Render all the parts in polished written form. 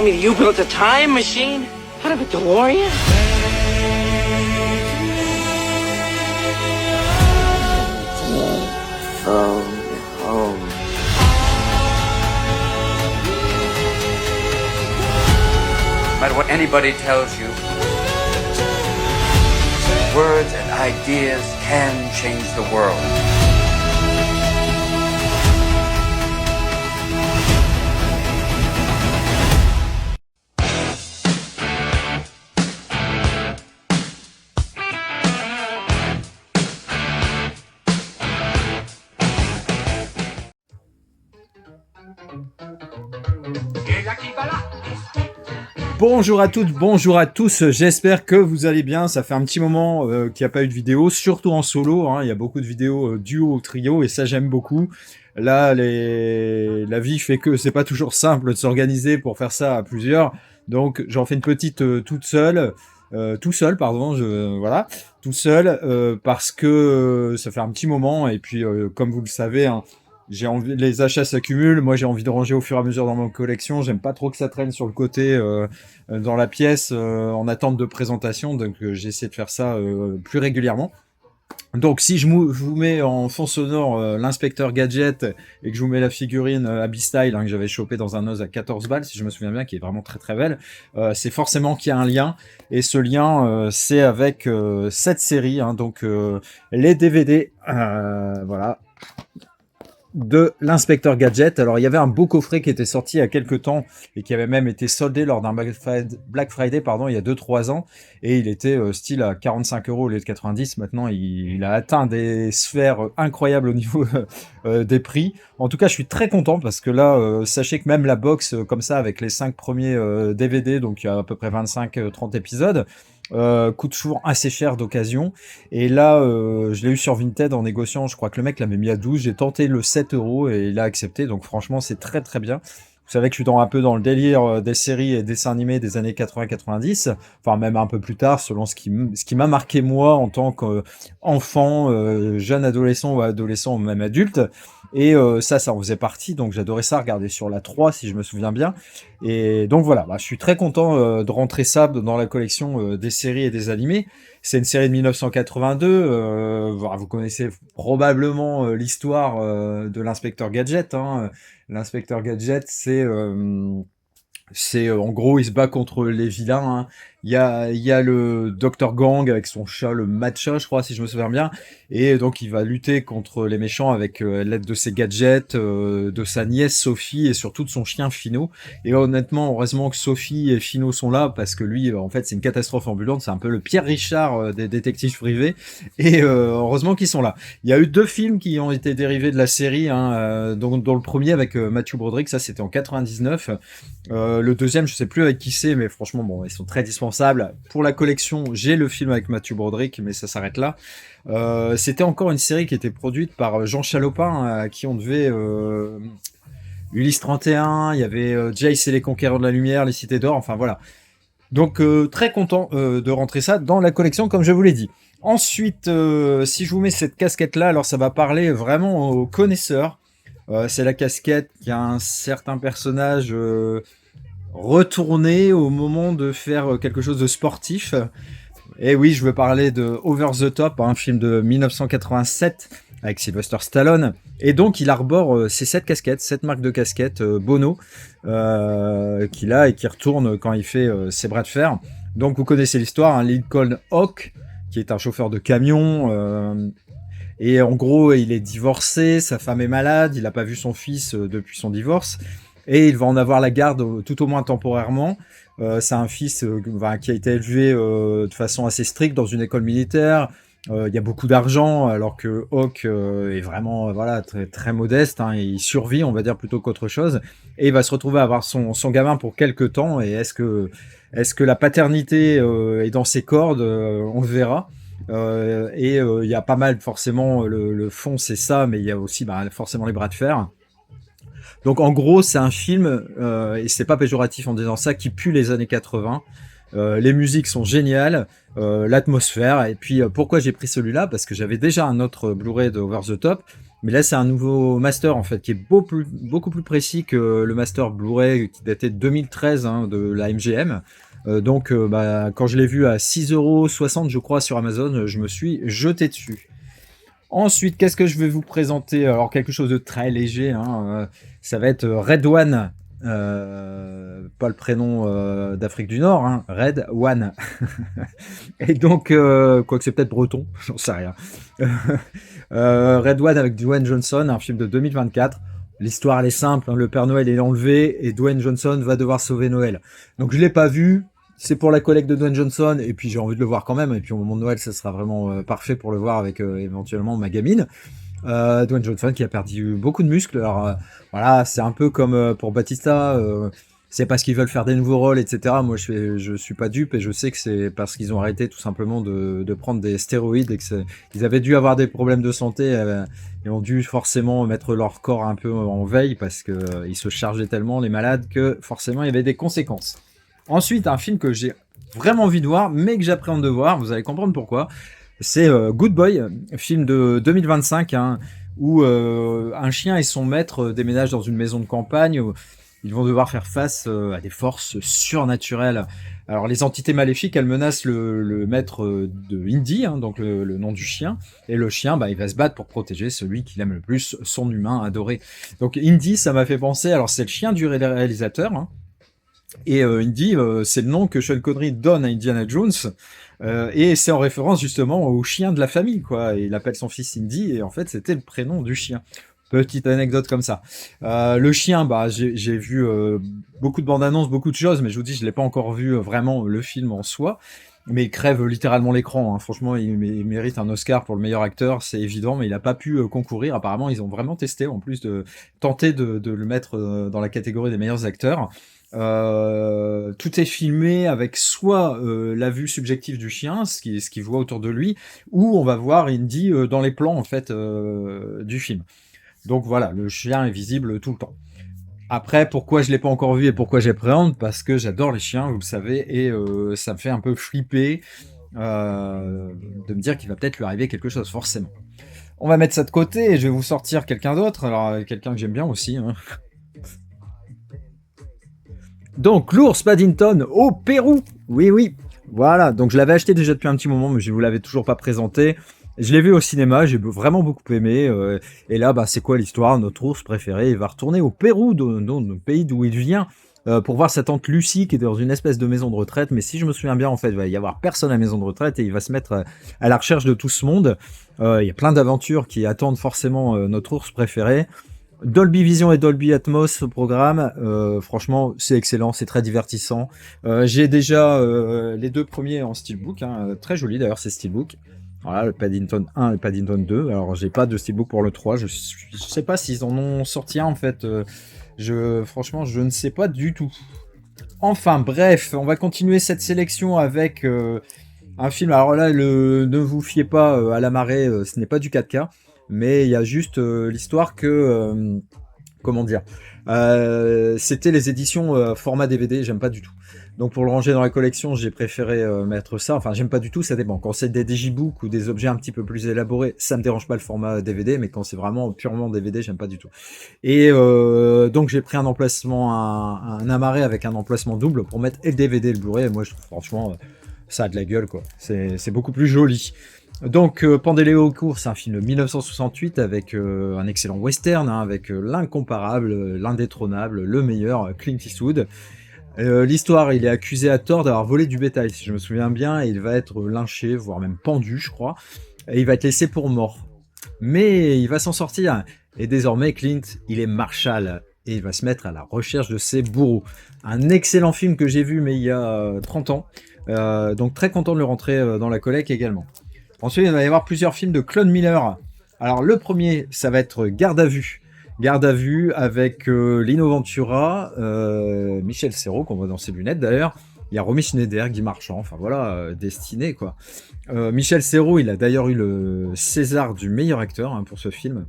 tell me you built a time machine out of a DeLorean? Phone home. No matter what anybody tells you, words and ideas can change the world. Bonjour à toutes, bonjour à tous, j'espère que vous allez bien. Ça fait un petit moment qu'il n'y a pas eu de vidéo, surtout en solo, hein. Il y a beaucoup de vidéos duo, trio, et ça j'aime beaucoup. Là, la vie fait que c'est pas toujours simple de s'organiser pour faire ça à plusieurs, donc j'en fais une petite tout seul, parce que ça fait un petit moment, et puis comme vous le savez, hein, les achats s'accumulent, moi j'ai envie de ranger au fur et à mesure dans ma collection, j'aime pas trop que ça traîne sur le côté dans la pièce en attente de présentation, donc j'essaie de faire ça plus régulièrement. Donc si je vous mets en fond sonore l'inspecteur Gadget et que je vous mets la figurine Abbey Style, hein, que j'avais chopé dans un Oz à 14 balles, si je me souviens bien, qui est vraiment très très belle, c'est forcément qu'il y a un lien, et ce lien c'est avec cette série, hein, donc les DVD, voilà, de l'inspecteur Gadget. Alors il y avait un beau coffret qui était sorti il y a quelques temps et qui avait même été soldé lors d'un Black Friday, il y a 2-3 ans, et il était style à 45 € au lieu de 90. Maintenant il a atteint des sphères incroyables au niveau des prix. En tout cas je suis très content parce que là sachez que même la box comme ça avec les 5 premiers DVD, donc il y a à peu près 25-30 épisodes, coûte toujours assez cher d'occasion, et là je l'ai eu sur Vinted en négociant, je crois que le mec l'avait mis à 12, j'ai tenté le 7 € et il a accepté, donc franchement c'est très très bien. Vous savez que je suis un peu dans le délire des séries et dessins animés des années 80-90, enfin même un peu plus tard selon ce qui m'a marqué moi en tant qu'enfant, jeune adolescent ou même adulte, et ça en faisait partie, donc j'adorais ça, regarder sur la 3 si je me souviens bien, et donc voilà, je suis très content de rentrer ça dans la collection des séries et des animés. C'est une série de 1982, vous connaissez probablement l'histoire de l'inspecteur Gadget, hein. L'inspecteur Gadget, c'est en gros, il se bat contre les vilains, hein. Il y a le Dr Gang avec son chat, le Matcha, je crois, si je me souviens bien. Et donc, il va lutter contre les méchants avec l'aide de ses gadgets, de sa nièce Sophie et surtout de son chien Fino. Et honnêtement, heureusement que Sophie et Fino sont là, parce que lui, en fait, c'est une catastrophe ambulante. C'est un peu le Pierre Richard des détectives privés. Et heureusement qu'ils sont là. Il y a eu 2 films qui ont été dérivés de la série, hein, dont le premier avec Matthew Broderick, ça c'était en 99. Le deuxième, je sais plus avec qui c'est, mais franchement, bon, ils sont très dispensables. Pour la collection, j'ai le film avec Matthew Broderick, mais ça s'arrête là. C'était encore une série qui était produite par Jean Chalopin, à qui on devait Ulysse 31, il y avait Jace et les Conquérants de la Lumière, les Cités d'Or, enfin voilà. Donc très content de rentrer ça dans la collection, comme je vous l'ai dit. Ensuite, si je vous mets cette casquette-là, alors ça va parler vraiment aux connaisseurs. C'est la casquette qui a un certain personnage retourné au moment de faire quelque chose de sportif. Et oui, je veux parler de Over the Top, un film de 1987 avec Sylvester Stallone. Et donc, il arbore ces 7 casquettes, 7 marques de casquettes Bono, qu'il a et qui retourne quand il fait ses bras de fer. Donc, vous connaissez l'histoire, hein, Lincoln Hawk, qui est un chauffeur de camion. Et en gros, il est divorcé, sa femme est malade, il n'a pas vu son fils depuis son divorce. Et il va en avoir la garde tout au moins temporairement. C'est un fils qui a été élevé de façon assez stricte dans une école militaire. Il y a beaucoup d'argent, alors que Hawk est vraiment très, très modeste, hein, et il survit, on va dire, plutôt qu'autre chose. Et il va se retrouver à avoir son gamin pour quelques temps. Et est-ce que la paternité est dans ses cordes, on le verra. Et il y a pas mal, forcément, le fond c'est ça, mais il y a aussi forcément les bras de fer. Donc en gros, c'est un film, et c'est pas péjoratif en disant ça, qui pue les années 80. Les musiques sont géniales, l'atmosphère, et puis pourquoi j'ai pris celui-là, parce que j'avais déjà un autre Blu-ray de Over the Top, Mais là, c'est un nouveau master en fait qui est beaucoup plus précis que le master Blu-ray qui datait de 2013 hein, de la MGM. Donc, quand je l'ai vu à 6,60 € je crois sur Amazon, je me suis jeté dessus. Ensuite, qu'est-ce que je vais vous présenter? Alors, quelque chose de très léger, hein, ça va être Red One, pas le prénom d'Afrique du Nord, hein, Red One. Et donc, quoique c'est peut-être breton, j'en sais rien. Red One avec Dwayne Johnson, un film de 2024. L'histoire, elle est simple, hein, le Père Noël est enlevé et Dwayne Johnson va devoir sauver Noël. Donc, je l'ai pas vu. C'est pour la collecte de Dwayne Johnson, et puis j'ai envie de le voir quand même, et puis au moment de Noël, ça sera vraiment parfait pour le voir avec éventuellement ma gamine. Dwayne Johnson qui a perdu beaucoup de muscles, alors voilà, c'est un peu comme pour Batista, c'est parce qu'ils veulent faire des nouveaux rôles, etc. Moi, je suis pas dupe, et je sais que c'est parce qu'ils ont arrêté tout simplement de prendre des stéroïdes, et qu'ils avaient dû avoir des problèmes de santé, et ont dû forcément mettre leur corps un peu en veille, parce que ils se chargeaient tellement, les malades, que forcément il y avait des conséquences. Ensuite, un film que j'ai vraiment envie de voir, mais que j'appréhende de voir, vous allez comprendre pourquoi, c'est Good Boy, film de 2025, hein, où un chien et son maître déménagent dans une maison de campagne, où ils vont devoir faire face à des forces surnaturelles. Alors, les entités maléfiques, elles menacent le maître de Indy, hein, donc le nom du chien, et le chien, il va se battre pour protéger celui qu'il aime le plus, son humain adoré. Donc, Indy, ça m'a fait penser, alors c'est le chien du réalisateur, hein, et Indy, c'est le nom que Sean Connery donne à Indiana Jones, et c'est en référence justement au chien de la famille, quoi. Et il appelle son fils Indy, et en fait, c'était le prénom du chien. Petite anecdote comme ça. Le chien, j'ai vu beaucoup de bandes annonces, beaucoup de choses, mais je vous dis, je l'ai pas encore vu vraiment le film en soi. Mais il crève littéralement l'écran, hein. Franchement, il mérite un Oscar pour le meilleur acteur, c'est évident, mais il a pas pu concourir. Apparemment, ils ont vraiment testé, en plus de tenter de le mettre dans la catégorie des meilleurs acteurs. Tout est filmé avec soit la vue subjective du chien, ce qu'il voit autour de lui, ou on va voir Indy dans les plans en fait du film. Donc voilà, le chien est visible tout le temps. Après, pourquoi je l'ai pas encore vu et pourquoi j'appréhende? Parce que j'adore les chiens, vous le savez, et ça me fait un peu flipper de me dire qu'il va peut-être lui arriver quelque chose, forcément. On va mettre ça de côté et je vais vous sortir quelqu'un d'autre, alors quelqu'un que j'aime bien aussi, hein. Donc, l'ours Paddington au Pérou. Oui. Voilà, donc je l'avais acheté déjà depuis un petit moment, mais je ne vous l'avais toujours pas présenté. Je l'ai vu au cinéma, j'ai vraiment beaucoup aimé. Et là, c'est quoi l'histoire? Notre ours préféré, il va retourner au Pérou, le pays d'où il vient, pour voir sa tante Lucie qui est dans une espèce de maison de retraite. Mais si je me souviens bien, en fait, il va y avoir personne à la maison de retraite et il va se mettre à la recherche de tout ce monde. Il y a plein d'aventures qui attendent forcément notre ours préféré. Dolby Vision et Dolby Atmos au programme, franchement c'est excellent, c'est très divertissant. J'ai déjà les deux premiers en steelbook, hein, très joli d'ailleurs ces steelbooks. Voilà, le Paddington 1 et le Paddington 2. Alors j'ai pas de steelbook pour le 3, je sais pas s'ils en ont sorti un en fait. Franchement je ne sais pas du tout. Enfin bref, on va continuer cette sélection avec un film. Alors là, ne vous fiez pas à la marée, ce n'est pas du 4K. Mais il y a juste l'histoire que, comment dire, c'était les éditions format DVD, j'aime pas du tout. Donc pour le ranger dans la collection, j'ai préféré mettre ça. Enfin, j'aime pas du tout, ça dépend. Quand c'est des digibooks ou des objets un petit peu plus élaborés, ça me dérange pas le format DVD, mais quand c'est vraiment purement DVD, j'aime pas du tout. Et donc j'ai pris un emplacement, un amarré avec un emplacement double pour mettre et le DVD et le Blu-ray. Et moi, je trouve franchement, ça a de la gueule, quoi. C'est beaucoup plus joli. Donc, Pandéléo au cours, c'est un film de 1968 avec un excellent western, hein, avec l'incomparable, l'indétrônable, le meilleur Clint Eastwood. L'histoire, il est accusé à tort d'avoir volé du bétail, si je me souviens bien, et il va être lynché, voire même pendu, je crois, et il va être laissé pour mort. Mais il va s'en sortir, et désormais, Clint, il est marshal, et il va se mettre à la recherche de ses bourreaux. Un excellent film que j'ai vu, mais il y a 30 ans, donc très content de le rentrer dans la collecte également. Ensuite, il va y avoir plusieurs films de Claude Miller. Alors, le premier, ça va être Garde à vue. Garde à vue avec Lino Ventura, Michel Serrault, qu'on voit dans ses lunettes d'ailleurs. Il y a Romy Schneider, Guy Marchand, enfin voilà, destiné quoi. Michel Serrault, il a d'ailleurs eu le César du meilleur acteur pour ce film.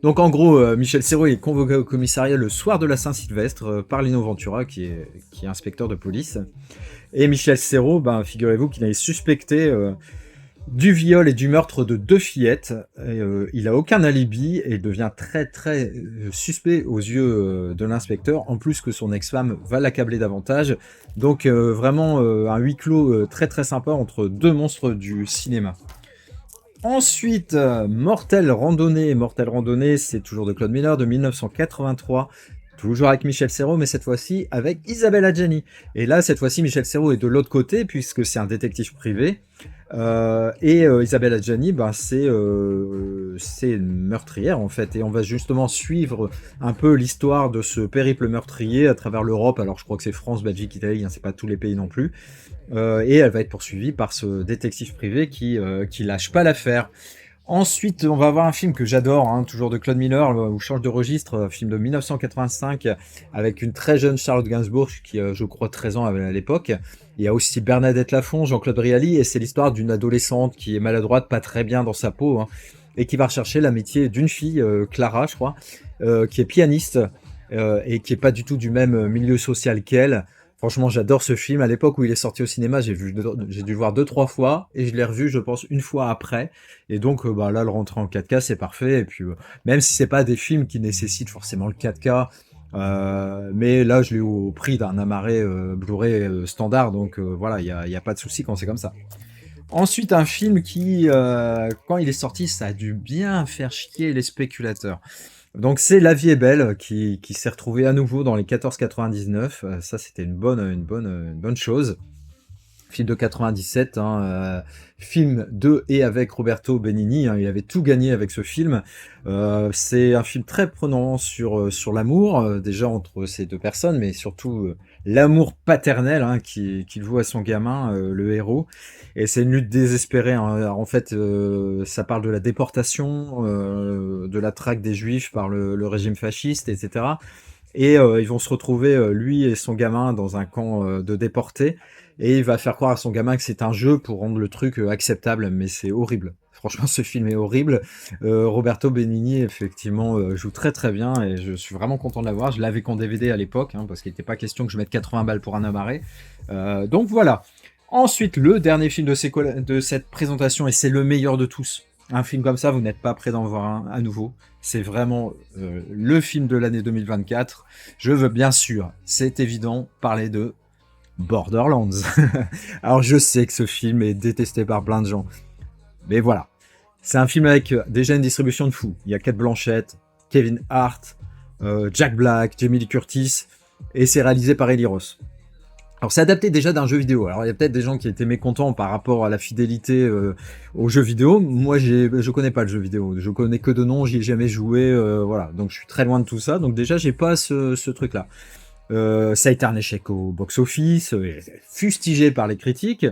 Donc en gros, Michel Serrault est convoqué au commissariat le soir de la Saint-Sylvestre par Lino Ventura, qui est inspecteur de police. Et Michel Serrault, figurez-vous qu'il est suspecté du viol et du meurtre de 2 fillettes. Et, il a aucun alibi et il devient très très suspect aux yeux de l'inspecteur, en plus que son ex-femme va l'accabler davantage. Donc vraiment un huis clos très très sympa entre 2 monstres du cinéma. Ensuite, Mortel Randonnée. Mortel Randonnée, c'est toujours de Claude Miller de 1983. Toujours avec Michel Serrault, mais cette fois-ci avec Isabelle Adjani. Et là, cette fois-ci, Michel Serrault est de l'autre côté, puisque c'est un détective privé. Isabelle Adjani, c'est une meurtrière, en fait. Et on va justement suivre un peu l'histoire de ce périple meurtrier à travers l'Europe. Alors, je crois que c'est France, Belgique, Italie, c'est pas tous les pays non plus. Et elle va être poursuivie par ce détective privé qui lâche pas l'affaire. Ensuite, on va avoir un film que j'adore, toujours de Claude Miller, où change de registre, un film de 1985, avec une très jeune Charlotte Gainsbourg, qui a, je crois, 13 ans à l'époque. Il y a aussi Bernadette Lafont, Jean-Claude Brialy, et c'est l'histoire d'une adolescente qui est maladroite, pas très bien dans sa peau, et qui va rechercher l'amitié d'une fille, Clara, je crois, qui est pianiste, et qui est pas du tout du même milieu social qu'elle. Franchement, j'adore ce film. À l'époque où il est sorti au cinéma, j'ai dû le voir 2-3 fois et je l'ai revu, je pense, une fois après. Et donc, là, le rentrer en 4K, c'est parfait. Et puis, même si c'est pas des films qui nécessitent forcément le 4K, mais là, je l'ai eu au prix d'un amarré Blu-ray standard. Donc, voilà, il y a pas de souci quand c'est comme ça. Ensuite, un film qui, quand il est sorti, ça a dû bien faire chier les spéculateurs. Donc c'est La vie est belle qui s'est retrouvé à nouveau dans les 14,99. Ça c'était une bonne chose. Film de 97, film de et avec Roberto Benigni. Il avait tout gagné avec ce film. C'est un film très prenant sur l'amour, déjà entre ces 2 personnes, mais surtout l'amour paternel qu'il voue à son gamin, le héros. Et c'est une lutte désespérée. En fait, ça parle de la déportation, de la traque des Juifs par le régime fasciste, etc. Et ils vont se retrouver, lui et son gamin, dans un camp de déportés. Et il va faire croire à son gamin que c'est un jeu pour rendre le truc acceptable, mais c'est horrible. Franchement, ce film est horrible. Roberto Benigni, effectivement, joue très très bien et je suis vraiment content de l'avoir. Je l'avais qu'en DVD à l'époque, parce qu'il n'était pas question que je mette 80 balles pour un amarré. Donc voilà. Ensuite, le dernier film de cette présentation, et c'est le meilleur de tous. Un film comme ça, vous n'êtes pas prêt d'en voir un à nouveau. C'est vraiment le film de l'année 2024. Je veux bien sûr, c'est évident, parler de Borderlands. Alors je sais que ce film est détesté par plein de gens. Mais voilà. C'est un film avec déjà une distribution de fou. Il y a Cate Blanchett, Kevin Hart, Jack Black, Jamie Lee Curtis. Et c'est réalisé par Eli Roth. Alors c'est adapté déjà d'un jeu vidéo. Alors il y a peut-être des gens qui étaient mécontents par rapport à la fidélité au jeu vidéo. Moi je connais pas le jeu vidéo. Je connais que de nom, j'y ai jamais joué. Voilà. Donc je suis très loin de tout ça. Donc déjà j'ai pas ce truc-là. Ça a été un échec au box-office, fustigé par les critiques.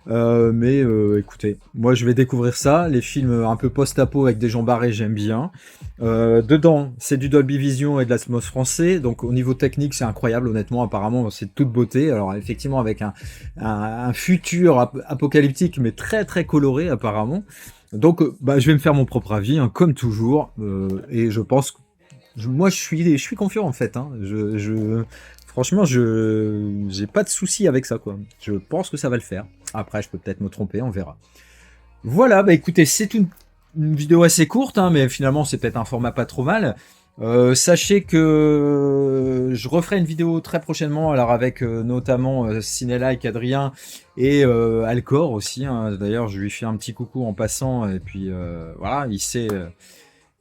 Mais écoutez, moi je vais découvrir ça. Les films un peu post-apo avec des gens barrés, j'aime bien. Dedans, c'est du Dolby Vision et de l'Atmos français. Donc au niveau technique, c'est incroyable. Honnêtement, apparemment, c'est de toute beauté. Alors effectivement, avec un futur apocalyptique, mais très très coloré apparemment. Donc je vais me faire mon propre avis, comme toujours. Et je pense que moi je suis confiant en fait. Franchement, j'ai pas de souci avec ça, quoi. Je pense que ça va le faire. Après, je peux peut-être me tromper, on verra. Voilà, écoutez, c'est une vidéo assez courte, mais finalement, c'est peut-être un format pas trop mal. Sachez que je referai une vidéo très prochainement, alors avec notamment Ciné-Like, Adrien et Alcor aussi. D'ailleurs, je lui fais un petit coucou en passant, et puis voilà, il sait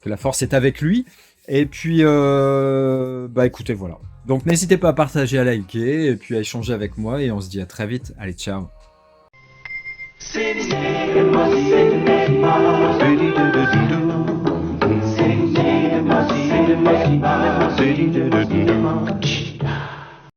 que la force est avec lui. Et puis, écoutez, voilà. Donc n'hésitez pas à partager, à liker, et puis à échanger avec moi, et on se dit à très vite. Allez, ciao. City